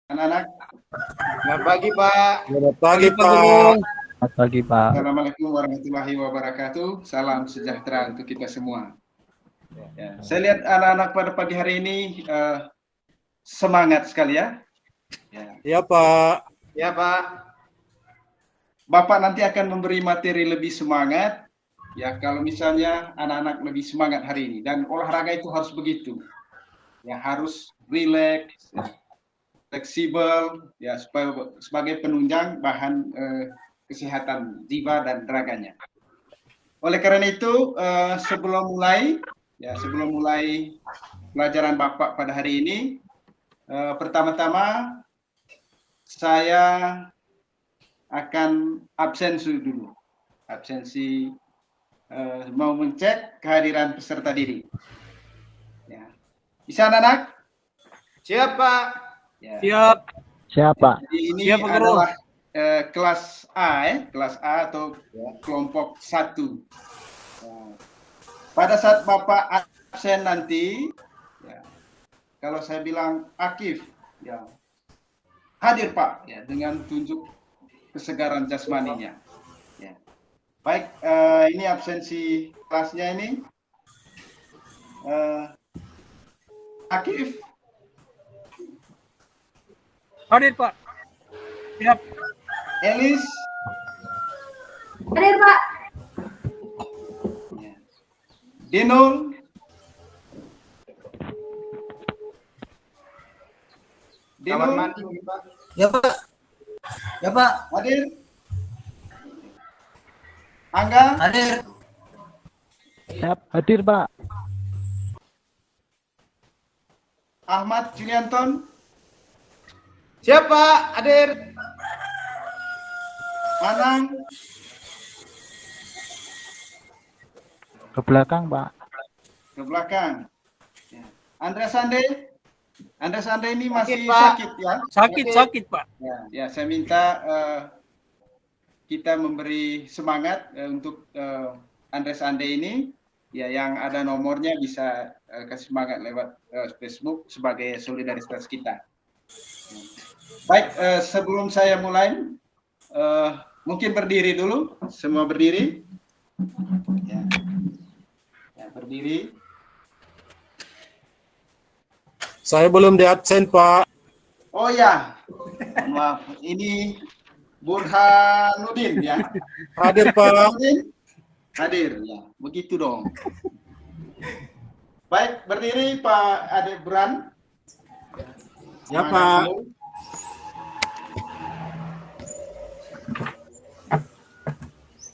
Anak-anak, Selamat pagi, Pak. Selamat pagi, Pak Pak. Guru. Selamat pagi, Pak. Assalamualaikum warahmatullahi wabarakatuh. Salam sejahtera untuk kita semua. Ya, saya lihat anak-anak pada pagi hari ini semangat sekali ya. Ya, Pak. Ya, Pak. Bapak nanti akan memberi materi lebih semangat. Ya, kalau misalnya anak-anak lebih semangat hari ini. Dan olahraga itu harus begitu. Ya, harus rileks, fleksibel, ya supaya sebagai penunjang bahan kesehatan jiwa dan raganya. Oleh karena itu, sebelum mulai pelajaran Bapak pada hari ini, pertama-tama saya akan absensi dulu. Absensi mau mengecek kehadiran peserta didik. Ya. Bisa anak-anak? Siap, Pak. Ya. Siap. Siapa? Jadi ini Siap, Pak Guru. adalah kelas A, kelas A atau kelompok 1. Nah, pada saat Bapak absen nanti, ya, kalau saya bilang aktif, ya, hadir Pak, ya, dengan tunjuk kesegaran jasmaninya. Ya. Baik, ini absensi kelasnya ini. Akif. Hadir, Pak. Siap. Elis. Hadir, Pak. Ya. Dinul. Kamar Dinul. mandi, Pak. Ya Pak. Ya Pak. Hadir. Angga. Hadir. Siap, hadir, Pak. Ahmad Julianton. Siap, Pak. Hadir. Anang. Ke belakang, Pak. Ke belakang. Ya. Andreas Sande. Andreas Sande ini masih Sakit, Pak. sakit ya. Sakit, Pak. Ya, saya minta kita memberi semangat untuk Andreas Sande ini. Ya, yang ada nomornya bisa kasih semangat lewat Facebook sebagai solidaritas kita. Baik, sebelum saya mulai, mungkin berdiri dulu, semua berdiri. Ya, ya berdiri. Saya belum di absen, Pak. Oh ya, maaf, ini Burhanuddin ya. Hadir, Pak. Burhanuddin? Hadir, ya, begitu dong. Baik, berdiri Pak Ade Bran. Ya, Pak.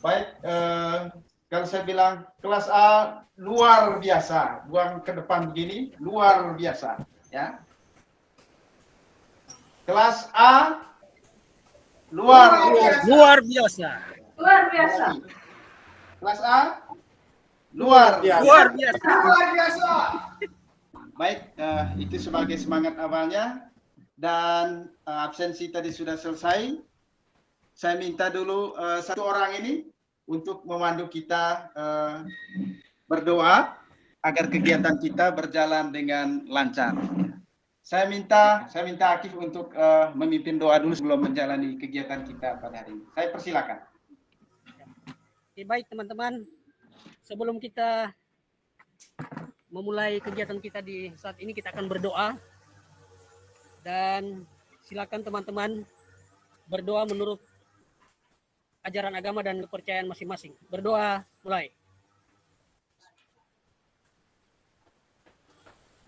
Baik, kalau saya bilang kelas A luar biasa, buang ke depan begini, luar biasa, ya. Kelas A luar biasa. Luar biasa. Luar biasa. Kelas A luar biasa. Luar biasa. Luar biasa. Baik, itu sebagai semangat awalnya. Dan absensi tadi sudah selesai. Saya minta dulu satu orang ini untuk memandu kita berdoa agar kegiatan kita berjalan dengan lancar. Saya minta Akif untuk memimpin doa dulu sebelum menjalani kegiatan kita pada hari ini. Saya persilakan. Oke, baik teman-teman. Sebelum kita memulai kegiatan kita di saat ini, kita akan berdoa. Dan silakan teman-teman berdoa menurut ajaran agama dan kepercayaan masing-masing. Berdoa, mulai.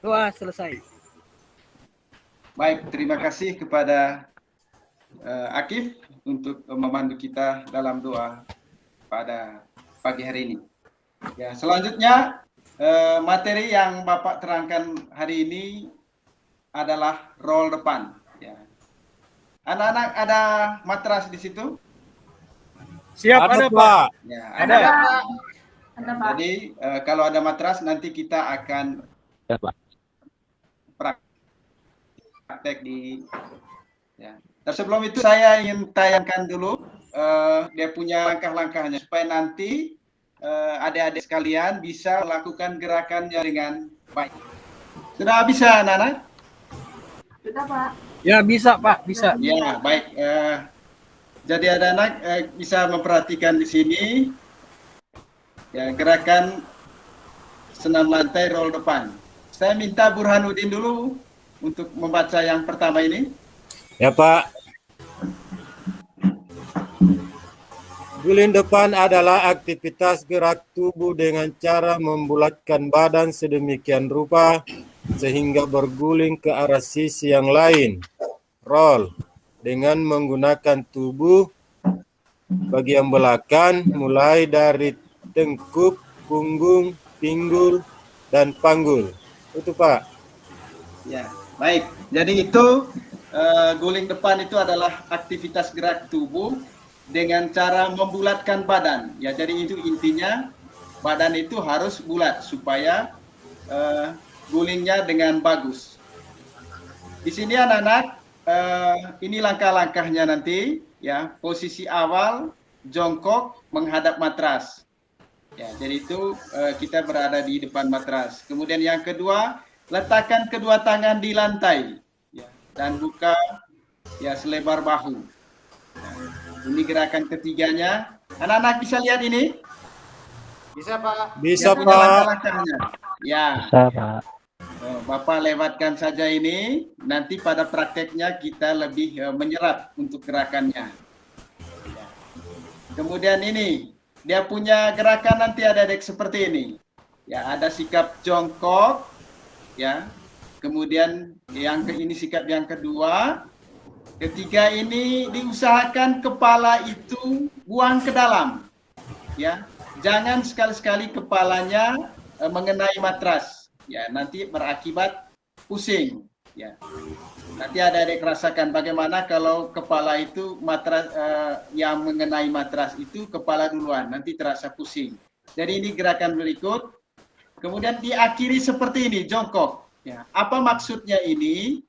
Doa selesai. Baik, terima kasih kepada Akif untuk memandu kita dalam doa pada pagi hari ini. Ya, selanjutnya materi yang Bapak terangkan hari ini adalah roll depan. Ya. Anak-anak ada matras di situ? Siap, Ada, ada, Pak. Pak. Ya, Ada. Ada, Pak. Jadi kalau ada matras nanti kita akan Ya, Pak. praktek di. Ya. Dan sebelum itu saya ingin tayangkan dulu dia punya langkah-langkahnya supaya nanti adik-adik sekalian bisa melakukan gerakannya dengan baik. Sudah bisa, Nana? Sudah, Pak. Ya bisa Pak, bisa. Ya, baik. Jadi anak-anak bisa memperhatikan di sini ya gerakan senam lantai roll depan. Saya minta Burhanuddin dulu untuk membaca yang pertama ini. Ya Pak. Guling depan adalah aktivitas gerak tubuh dengan cara membulatkan badan sedemikian rupa sehingga berguling ke arah sisi yang lain. Roll dengan menggunakan tubuh bagian belakang mulai dari tengkuk, punggung, pinggul, dan panggul. Itu Pak. Ya, baik. Jadi itu guling depan itu adalah aktivitas gerak tubuh dengan cara membulatkan badan. Ya, jadi itu intinya badan itu harus bulat supaya gulingnya dengan bagus. Di sini anak-anak, ini langkah-langkahnya nanti. Ya, posisi awal jongkok menghadap matras. Ya, jadi itu kita berada di depan matras. Kemudian yang kedua, letakkan kedua tangan di lantai, ya, dan buka ya selebar bahu. Ya, ini gerakan ketiganya. Anak-anak bisa lihat ini? Bisa Pak. Bisa Ya, Pak. langkah-langkahnya. Ya. Bisa Pak. Bapak lewatkan saja ini, nanti pada prakteknya kita lebih menyerap untuk gerakannya. Ya. Kemudian ini, dia punya gerakan nanti ada seperti ini. Ya, ada sikap jongkok, ya. Kemudian ini sikap yang kedua. Ketiga ini diusahakan kepala itu buang ke dalam. Ya. Jangan sekali-sekali kepalanya mengenai matras. Ya, nanti berakibat pusing. Ya, nanti adik-adik rasakan bagaimana kalau kepala itu matras yang mengenai matras itu kepala duluan, nanti terasa pusing. Jadi ini gerakan berikut. Kemudian diakhiri seperti ini, jongkok. Ya, apa maksudnya ini?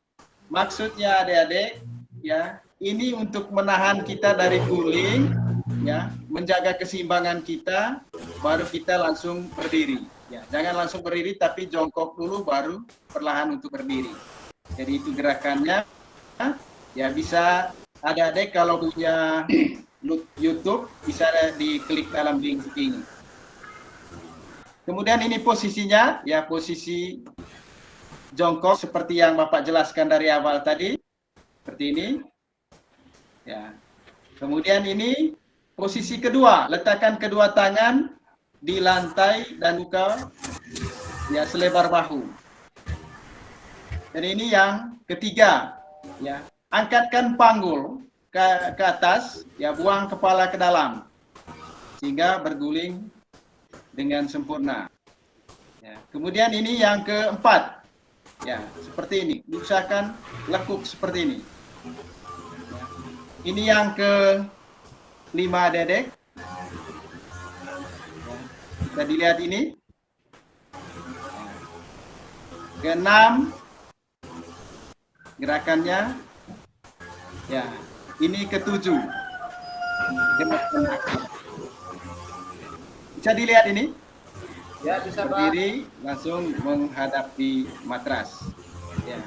Maksudnya adik-adik, ya, ini untuk menahan kita dari guling, ya, menjaga keseimbangan kita, baru kita langsung berdiri. Ya, jangan langsung berdiri tapi jongkok dulu baru perlahan untuk berdiri. Jadi itu gerakannya. Ya, bisa adik-adik kalau punya YouTube bisa diklik dalam link ini. Kemudian ini posisinya, ya posisi jongkok seperti yang Bapak jelaskan dari awal tadi. Seperti ini. Ya. Kemudian ini posisi kedua, letakkan kedua tangan di lantai dan buka ya selebar bahu. Dan ini yang ketiga, ya, angkatkan panggul ke atas, ya, buang kepala ke dalam sehingga berguling dengan sempurna. Ya, kemudian ini yang keempat, ya, seperti ini, usahakan lekuk seperti ini. Ya, ini yang kelima dedek. Bisa dilihat ini. Keenam gerakannya. Ya, ini ketujuh. Bisa dilihat ini? Ya, bisa Pak. Berdiri langsung menghadapi matras. Ya,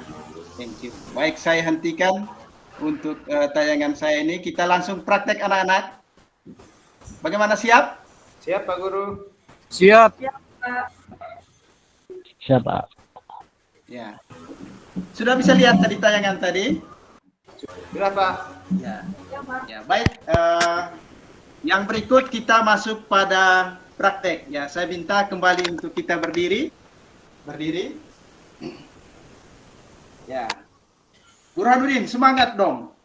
thank you. Baik, saya hentikan untuk tayangan saya ini. Kita langsung praktek anak-anak. Bagaimana, siap? Siap Pak Guru. Siap. Pak. Siap Pak. Ya. Sudah bisa lihat tadi tayangan tadi? Sudah Pak. Ya. Ya, Pak. Ya, baik. Yang berikut kita masuk pada praktek. Ya, saya minta kembali untuk kita berdiri. Berdiri. Ya. Burhanuddin, semangat dong.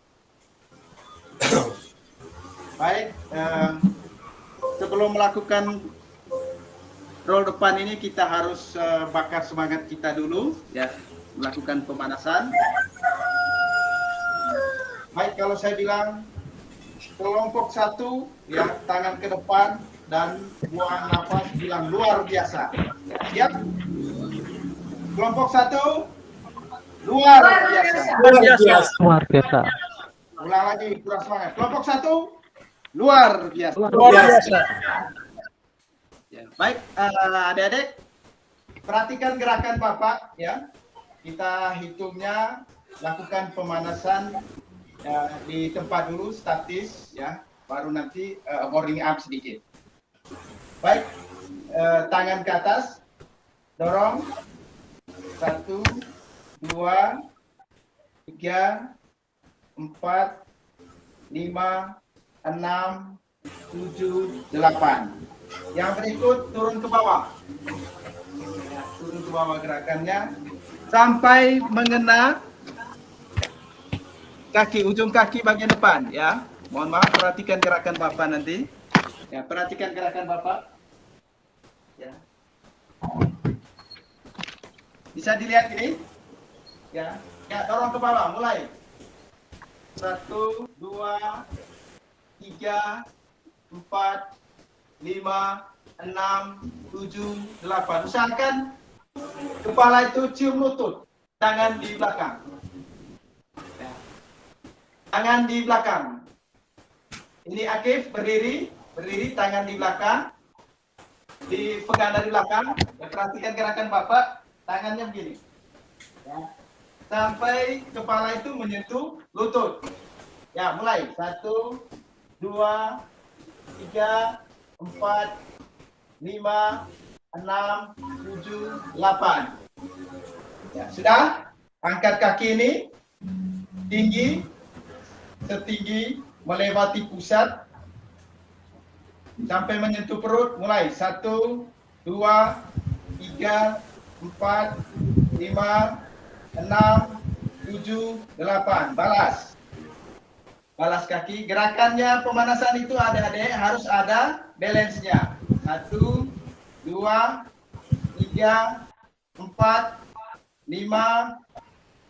Baik. Sebelum melakukan roll depan ini kita harus bakar semangat kita dulu, ya, melakukan pemanasan. Baik, kalau saya bilang kelompok satu, ya, tangan ke depan dan buang nafas, bilang luar biasa. Ya, siap? Kelompok satu, luar biasa. Luar biasa. Luar biasa. Ulang lagi, kurang semangat. Kelompok satu, luar biasa. Luar biasa. Ya, baik, adik-adik, perhatikan gerakan Bapak, ya. Kita hitungnya lakukan pemanasan di tempat dulu, statis ya, baru nanti warming up sedikit. Baik, tangan ke atas, dorong, 1, 2, 3, 4, 5, 6, 7, 8. Yang berikut turun ke bawah. Ya, turun ke bawah gerakannya sampai mengena kaki, ujung kaki bagian depan ya. Mohon maaf, perhatikan gerakan Bapak nanti. Ya, perhatikan gerakan Bapak. Ya. Bisa dilihat ini? Ya. Ya, dorong ke bawah, mulai. 1, 2, 3, 4, 5, 6, 7, 8. Usahakan kepala itu cium lutut, tangan di belakang. Ya. Tangan di belakang. Ini Akif berdiri, tangan di belakang. Dipegang dari belakang. Ya, perhatikan gerakan Bapak, tangannya begini. Ya. Sampai kepala itu menyentuh lutut. Ya, mulai. 1, 2, 3, 4, 5, 6, 7, 8. Ya, sudah? Angkat kaki ini tinggi, setinggi melewati pusat sampai menyentuh perut. Mulai. 1, 2, 3, 4, 5, 6, 7, 8. Balas. Balas kaki. Gerakannya pemanasan itu adik-adik harus ada balance-nya. 1, 2, 3, 4, 5,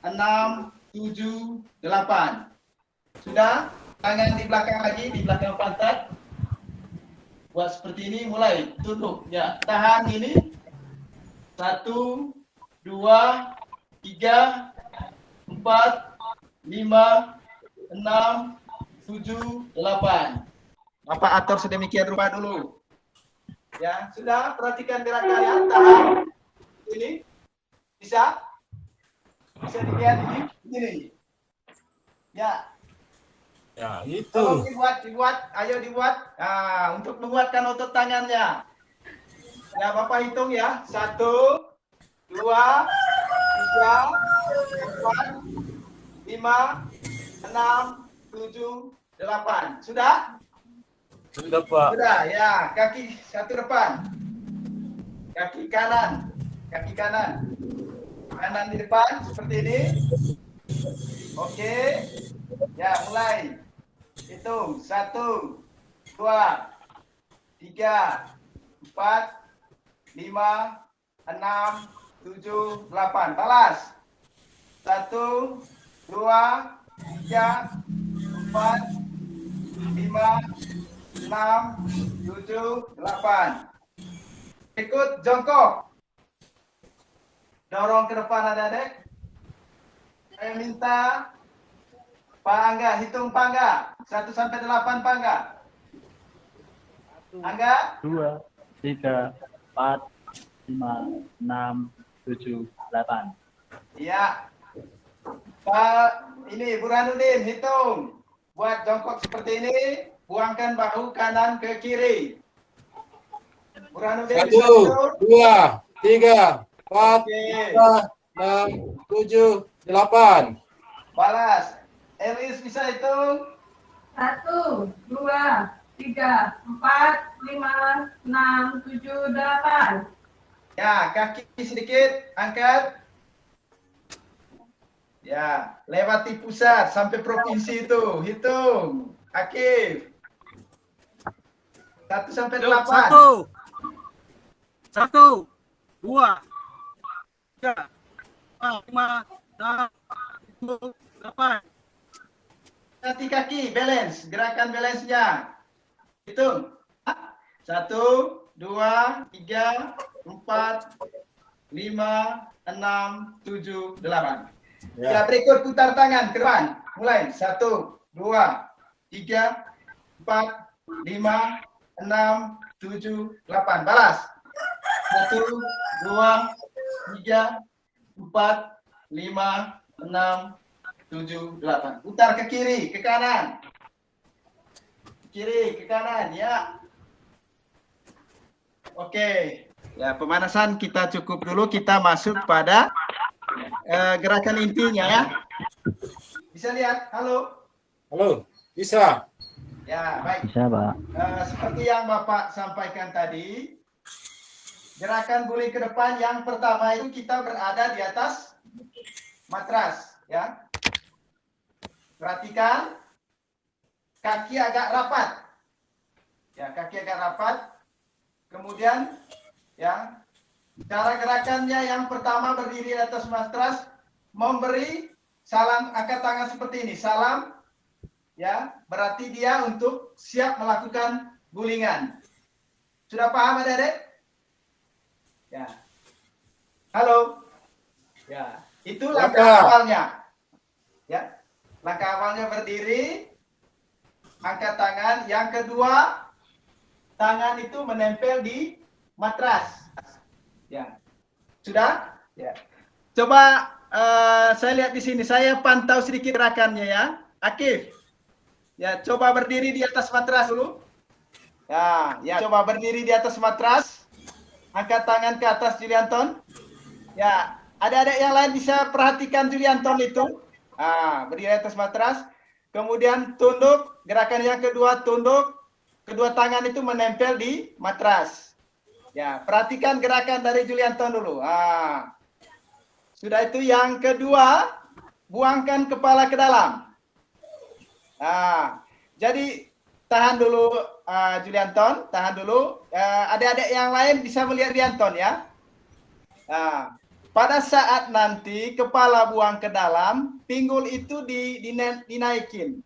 6, 7, 8. Sudah? Tangan di belakang lagi, di belakang pantat. Buat seperti ini, mulai. Tunduk. Ya, tahan ini. 1, 2, 3, 4, 5, 6, 7, 8. Bapak atur sedemikian rupa dulu. Ya, sudah, perhatikan gerakannya. Tahan. Ini. Bisa? Bisa dilihat ini. Ya. Ya, itu. Tolong dibuat. Ayo dibuat. Nah, untuk menguatkan otot tangannya. Ya, Bapak hitung ya. 1, 2, 3, 4, 5, 6, 7, 8. Sudah? Sudah, Pak. Sudah, ya. Kaki satu depan. Kaki kanan. Kaki kanan. Kanan di depan, seperti ini. Oke. Ya, mulai. Hitung. 1, 2, 3, 4, 5, 6, 7, 8. Balas. 1, 2, 3, 4, 5, 6, 7, 8. Ikut jongkok. Dorong ke depan adik-adik. Saya minta Pak Angga, hitung Pak Angga. 1 sampai 8 Pak Angga. Angga? 2, 3, 4, 5, 6, 7, 8. Iya. Pak, ini Burhanuddin, hitung. Buat jongkok seperti ini, buangkan bahu kanan ke kiri. Burhanuddin, 1, 2, 3, 4, Oke. 5, 6, 7, 8. Balas. Elis bisa hitung? 1, 2, 3, 4, 5, 6, 7, 8. Ya, kaki sedikit, angkat. Ya, lewati pusat sampai provinsi itu. Hitung. Akif. 1 sampai 8. 1, 2, 3, 4, 5, 6, 7, 8. Hati kaki, balance. Gerakan balance-nya. Hitung. 1, 2, 3, 4, 5, 6, 7, 8. Ya, berikut putar tangan ke depan. Mulai. 1, 2, 3, 4, 5, 6, 7, 8. Balas. 1, 2, 3, 4, 5, 6, 7, 8. Putar ke kiri, ke kanan. Kiri, ke kanan, ya. Oke. Ya, pemanasan kita cukup dulu. Kita masuk pada gerakan intinya ya. Bisa lihat? Halo? Halo, bisa. Ya, baik. Bisa, Pak. Seperti yang Bapak sampaikan tadi, gerakan guling ke depan yang pertama itu kita berada di atas matras, ya. Perhatikan, kaki agak rapat. Ya, kaki agak rapat. Kemudian, ya, cara gerakannya yang pertama berdiri di atas matras, memberi salam, angkat tangan seperti ini, salam. Ya, berarti dia untuk siap melakukan gulingan. Sudah paham adik-adik? Ya. Halo. Ya, itu langkah awalnya. Ya. Langkah awalnya berdiri, angkat tangan. Yang kedua, tangan itu menempel di matras. Ya. Sudah? Ya. Coba saya lihat di sini, saya pantau sedikit gerakannya ya. Akif. Ya, coba berdiri di atas matras dulu. Ya, coba berdiri di atas matras. Angkat tangan ke atas Julianton. Ya, adik-adik yang lain bisa perhatikan Julianton itu. Berdiri di atas matras. Kemudian tunduk, gerakan yang kedua tunduk. Kedua tangan itu menempel di matras. Ya, perhatikan gerakan dari Julianton dulu. Sudah itu yang kedua, buangkan kepala ke dalam. Jadi tahan dulu Julianton, tahan dulu. Adik-adik yang lain bisa melihat Julianton ya. Pada saat nanti kepala buang ke dalam, pinggul itu dinaikin.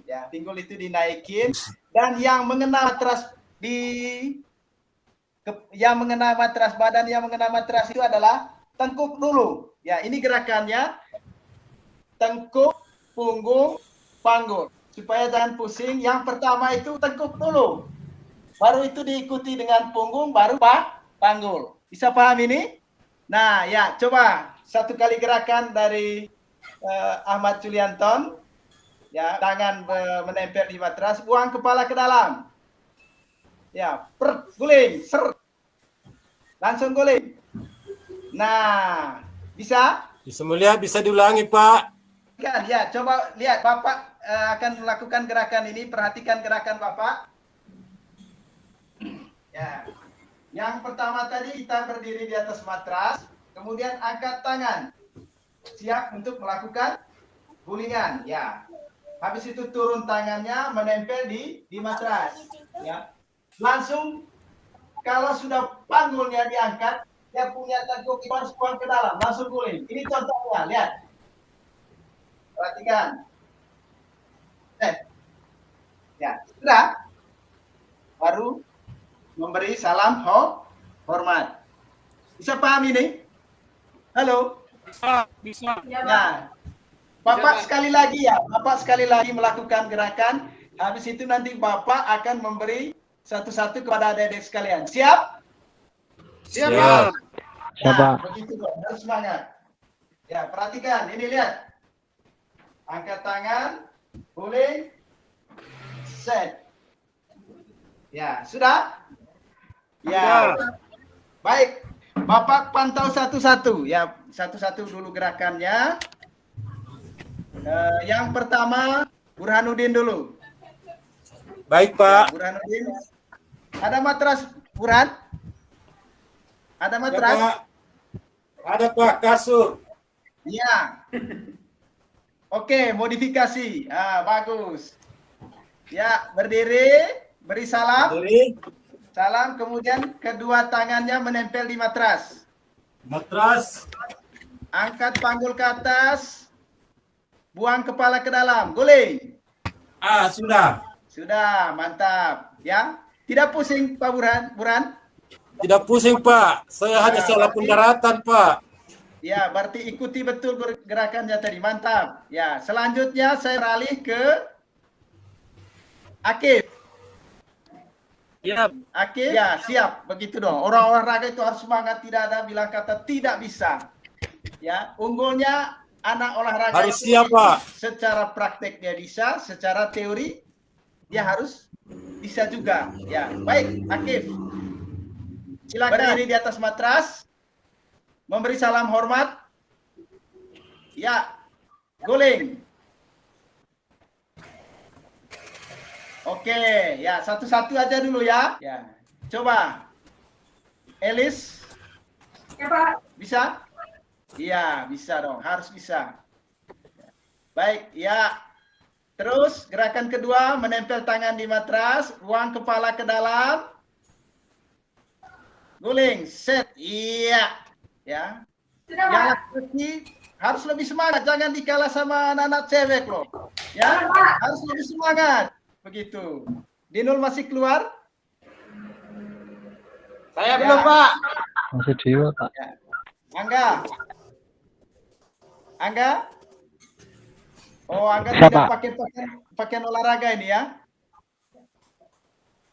Ya, pinggul itu dinaikin dan yang mengena matras badan yang mengena matras itu adalah tengkuk dulu. Ya, ini gerakannya tengkuk, punggung, panggul. Supaya jangan pusing, yang pertama itu tengkuk dulu. Baru itu diikuti dengan punggung, baru panggul. Bisa paham ini? Nah, ya, coba satu kali gerakan dari Ahmad Julianton. Ya, tangan menempel di matras, buang kepala ke dalam. Ya, guling, ser. Langsung guling. Nah, bisa? Bisa melihat, bisa diulangi, Pak. Ya, coba lihat Bapak akan melakukan gerakan ini, perhatikan gerakan Bapak. Ya. Yang pertama tadi kita berdiri di atas matras, kemudian angkat tangan. Siap untuk melakukan gulingan, ya. Habis itu turun tangannya menempel di matras, ya. Langsung kalau sudah panggulnya diangkat, dia punya tengkuk harus buang ke dalam, langsung guling. Ini contohnya, lihat. Perhatikan. Ya, sudah. Baru memberi salam hormat. Bisa paham ini? Halo? Bisa. Nah, Bapak sekali lagi ya. Bapak sekali lagi melakukan gerakan. Habis itu nanti Bapak akan memberi satu-satu kepada adik-adik sekalian. Siap? Siap. Nah, begitu dong. Harus semangat. Ya, perhatikan. Ini lihat. Angkat tangan, guling, set. Ya, sudah? Ya. Baik. Bapak pantau satu-satu. Ya, satu-satu dulu gerakannya. Yang pertama, Burhanuddin dulu. Baik, Pak. Ya, Burhanuddin. Ada matras, Burhan? Ada matras? Ya, Pak. Ada, Pak, kasur. Iya. Oke, modifikasi. Bagus. Ya, berdiri, beri salam. Berdiri. Salam, kemudian kedua tangannya menempel di matras. Matras. Angkat panggul ke atas. Buang kepala ke dalam. Guling. Sudah. Sudah, mantap. Ya, tidak pusing Pak Burhan? Tidak pusing, Pak. Saya hanya salah pendaratan, Pak. Ya, berarti ikuti betul gerakannya tadi. Mantap. Ya, selanjutnya saya beralih ke Akif. Siap. Akif, ya siap. Begitu dong. Orang olahraga itu harus semangat. Tidak ada bilang kata tidak bisa. Ya, unggulnya anak olahraga Harus itu siap, Pak. secara praktek dia bisa, secara teori dia harus bisa juga. Ya, baik, Akif. Silakan berdiri di atas matras, memberi salam hormat. Ya, guling. Oke, ya satu-satu aja dulu ya. Ya, coba. Elis, Ya, Pak. bisa? Iya, bisa dong, harus bisa. Baik, ya. Terus gerakan kedua, menempel tangan di matras, buang kepala ke dalam. Guling, set. Iya. Ya. Sudah, Yang Pak. laki-laki harus lebih semangat, jangan dikalah sama anak-anak cewek loh. Ya, harus lebih semangat. Begitu. Dinul masih keluar? Saya Ya. belum, Pak. Masih Dewa, Pak. Ya. Angga. Angga? Oh, Angga Siapa? tidak pakai pakaian olahraga ini ya?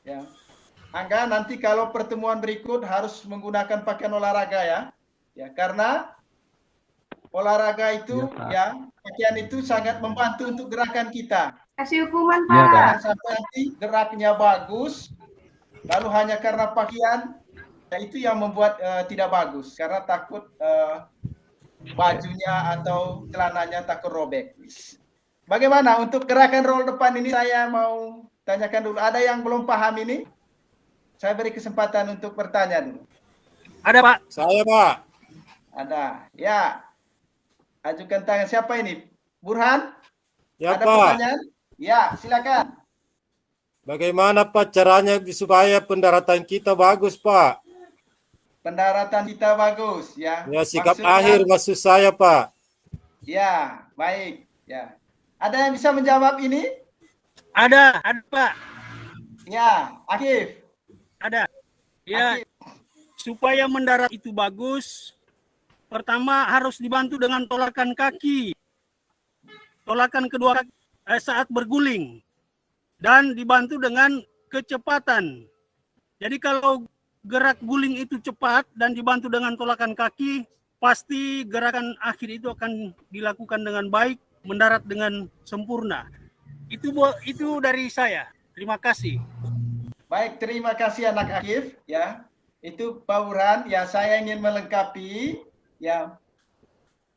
Ya. Angga, nanti kalau pertemuan berikut harus menggunakan pakaian olahraga ya. Ya, karena olahraga itu Iya, Pak. ya, pakaian itu sangat membantu untuk gerakan kita. Kasih hukuman, Iya, Pak. Pak. Jangan sampai nanti geraknya bagus, lalu hanya karena pakaian, ya itu yang membuat tidak bagus. Karena takut bajunya atau celananya takut robek. Bagaimana untuk gerakan roll depan ini, saya mau tanyakan dulu. Ada yang belum paham ini? Saya beri kesempatan untuk bertanya dulu. Ada, Pak. Saya, Pak. Ada. Ya. Ajukan tangan. Siapa ini? Burhan? Ya, Ada Pak. pertanyaan? Ya, silakan. Bagaimana, Pak, caranya supaya pendaratan kita bagus, Pak? Pendaratan kita bagus, ya. Ya, sikap Maksudnya- akhir maksud saya, Pak. Ya, baik. Ya. Ada yang bisa menjawab ini? Ada, Pak. Ya, Akif. Ada. Ya, Akif. supaya mendarat itu bagus, pertama harus dibantu dengan tolakan kaki. Tolakan kedua kaki saat berguling. Dan dibantu dengan kecepatan. Jadi kalau gerak guling itu cepat dan dibantu dengan tolakan kaki, pasti gerakan akhir itu akan dilakukan dengan baik, mendarat dengan sempurna. Itu dari saya. Terima kasih. Baik, terima kasih anak Akif, ya. Itu Pak Burhan, ya saya ingin melengkapi, ya.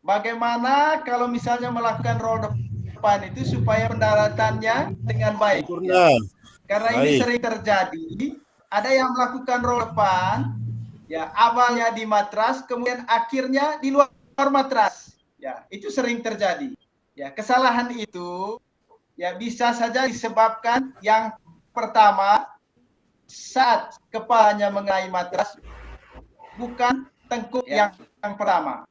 Bagaimana kalau misalnya melakukan roll depan itu supaya pendaratannya dengan baik. Sempurna. Karena ini Baik. sering terjadi, ada yang melakukan roll depan, ya awalnya di matras, kemudian akhirnya di luar matras. Ya, itu sering terjadi. Ya, kesalahan itu ya bisa saja disebabkan yang pertama saat kepalanya mengenai matras, bukan tengkuk yang pertama.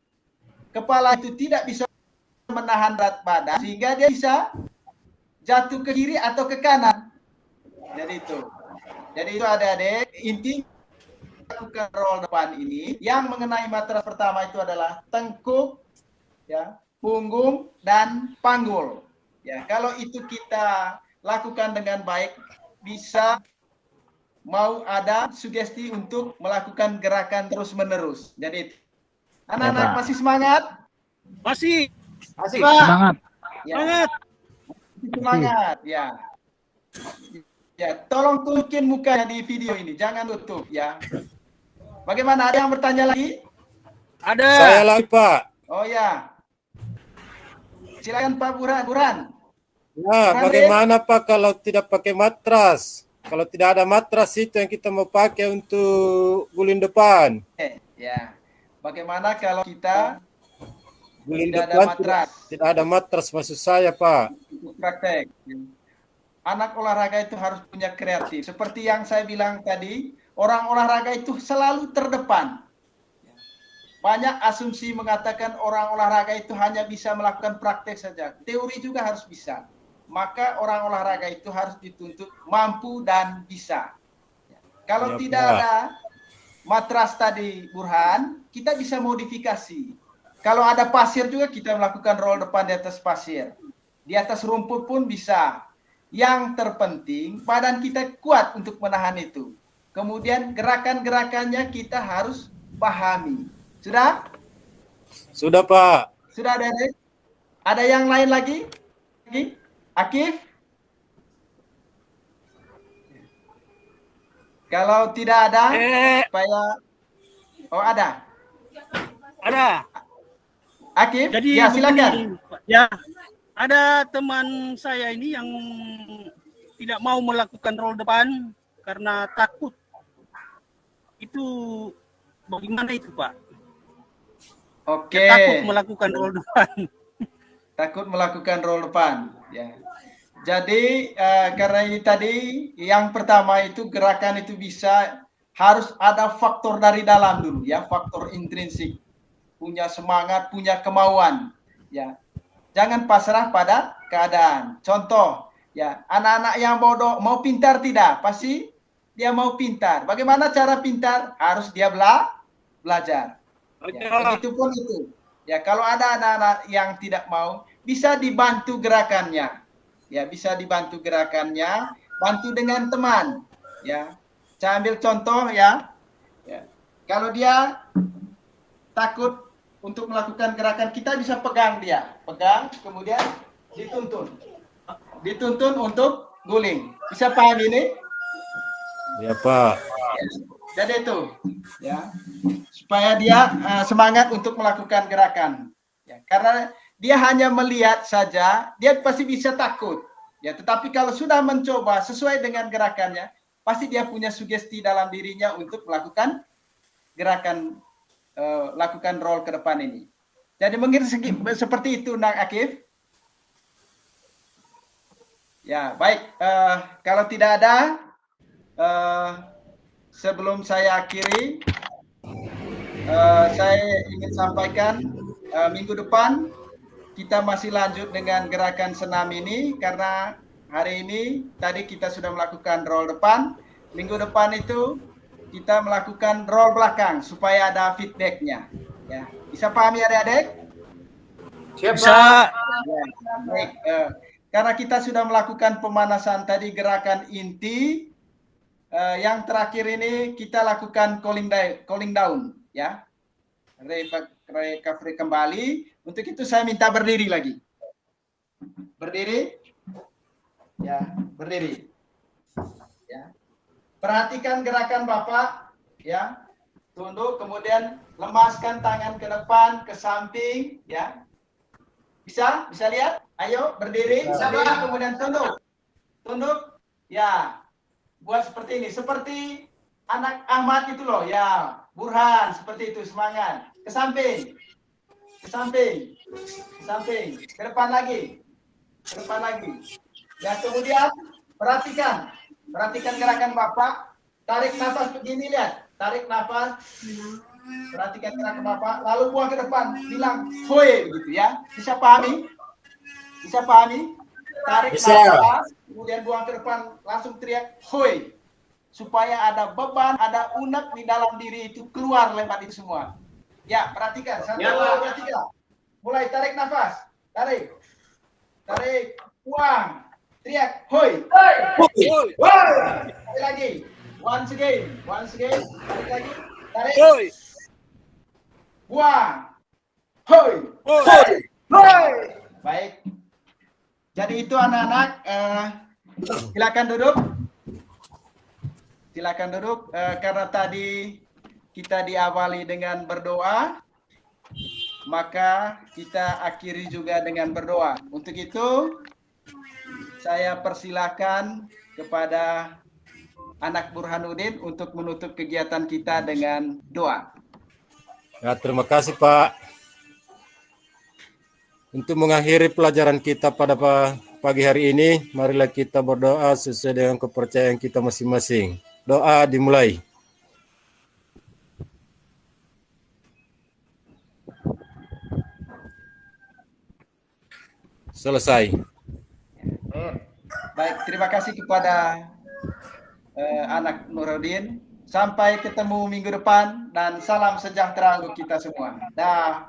Kepala itu tidak bisa menahan berat badan sehingga dia bisa jatuh ke kiri atau ke kanan. Jadi itu adik-adik, inti lakukan roll depan ini yang mengenai matras pertama itu adalah tengkuk, ya, punggung dan panggul. Ya, kalau itu kita lakukan dengan baik, bisa mau ada sugesti untuk melakukan gerakan terus-menerus. Jadi anak-anak Pak. masih semangat? Masih. Masih, Semangat. Ya. Semangat. Semangat, ya. Ya, tolong tunjukin mukanya di video ini, jangan tutup ya. Bagaimana, ada yang bertanya lagi? Ada. Saya lagi, Pak. Oh ya. Silakan Pak Burhan. Ya, bagaimana, Pak, kalau tidak pakai matras? Kalau tidak ada matras itu yang kita mau pakai untuk guling depan. Ya. Bagaimana kalau kita Guling tidak ada depan matras tidak ada matras maksud saya, Pak. untuk praktek? Anak olahraga itu harus punya kreatif. Seperti yang saya bilang tadi, orang olahraga itu selalu terdepan. Banyak asumsi mengatakan orang olahraga itu hanya bisa melakukan praktek saja. Teori juga harus bisa. Maka orang olahraga itu harus dituntut mampu dan bisa. Kalau Ya, tidak Pak. ada matras tadi, Burhan, kita bisa modifikasi. Kalau ada pasir juga kita melakukan roll depan di atas pasir. Di atas rumput pun bisa. Yang terpenting badan kita kuat untuk menahan itu. Kemudian gerakan-gerakannya kita harus pahami. Sudah? Sudah, Pak. Sudah, Dedek? Ada yang lain lagi? Akif? Kalau tidak ada, supaya... Oh, ada. Ada. Akif? Jadi Ya, silakan. begini, ya, ada teman saya ini yang tidak mau melakukan roll depan karena takut. Itu bagaimana itu, Pak? Oke. Dia takut melakukan roll depan. Takut melakukan roll depan. Ya. Jadi karena ini tadi yang pertama itu gerakan itu harus ada faktor dari dalam dulu ya, faktor intrinsik, punya semangat, punya kemauan ya. Jangan pasrah pada keadaan. Contoh ya, anak-anak yang bodoh mau pintar tidak, pasti dia mau pintar. Bagaimana cara pintar? Harus dia belajar. Ya, begitupun itu. Ya, kalau ada anak-anak yang tidak mau, bisa dibantu gerakannya. Ya, bisa dibantu gerakannya, bantu dengan teman. Ya, saya ambil contoh ya. Ya. Kalau dia takut untuk melakukan gerakan, kita bisa pegang dia, kemudian dituntun untuk guling. Bisa paham ini? Ya, Pak. Ya. Jadi itu, ya, supaya dia semangat untuk melakukan gerakan. Ya, karena dia hanya melihat saja, dia pasti bisa takut. Ya, tetapi kalau sudah mencoba sesuai dengan gerakannya, pasti dia punya sugesti dalam dirinya untuk melakukan gerakan, lakukan roll ke depan ini. Jadi mungkin seperti itu, Nang Akif. Ya, baik. Kalau tidak ada, sebelum saya akhiri, saya ingin sampaikan minggu depan kita masih lanjut dengan gerakan senam ini, karena hari ini tadi kita sudah melakukan roll depan. Minggu depan itu kita melakukan roll belakang supaya ada feedbacknya. Ya, bisa pahami adik-adik? Bisa. Ya, baik. Karena kita sudah melakukan pemanasan tadi gerakan inti, yang terakhir ini kita lakukan calling down, ya. Recovery kembali. Untuk itu saya minta berdiri lagi. Berdiri. Ya, berdiri. Ya. Perhatikan gerakan Bapak, ya. Tunduk, kemudian lemaskan tangan ke depan, ke samping, ya. Bisa lihat? Ayo berdiri, berdiri, kemudian tunduk. Tunduk. Ya. Buat seperti ini, seperti anak Ahmad itu loh, ya. Burhan, seperti itu, semangat. Ke samping. Ke samping. Ke samping. Ke depan lagi. Ke depan lagi. Ya, kemudian perhatikan gerakan Bapak. Tarik nafas begini, lihat. Tarik nafas. Perhatikan gerakan Bapak, lalu buang ke depan, bilang hoi begitu ya. Bisa pahami? Bisa pahami? Tarik nafas, kemudian buang ke depan, langsung teriak hoi. Supaya ada beban, ada unek di dalam diri itu keluar lewat itu semua. Ya, perhatikan. Perhatikan. Mulai tarik nafas. Tarik. Buang. Teriak hoi. Hoi. Tarik lagi. Once again. Tarik lagi. Tarik. Hoi. Buang. Hoi. Baik. Jadi itu anak-anak, silakan duduk. Karena tadi kita diawali dengan berdoa, maka kita akhiri juga dengan berdoa. Untuk itu, saya persilakan kepada anak Burhanuddin untuk menutup kegiatan kita dengan doa. Ya, terima kasih Pak. Untuk mengakhiri pelajaran kita pada pagi hari ini, marilah kita berdoa sesuai dengan kepercayaan kita masing-masing. Doa dimulai. Selesai. Baik, terima kasih kepada anak Nuruddin. Sampai ketemu minggu depan dan salam sejahtera untuk kita semua. Dah.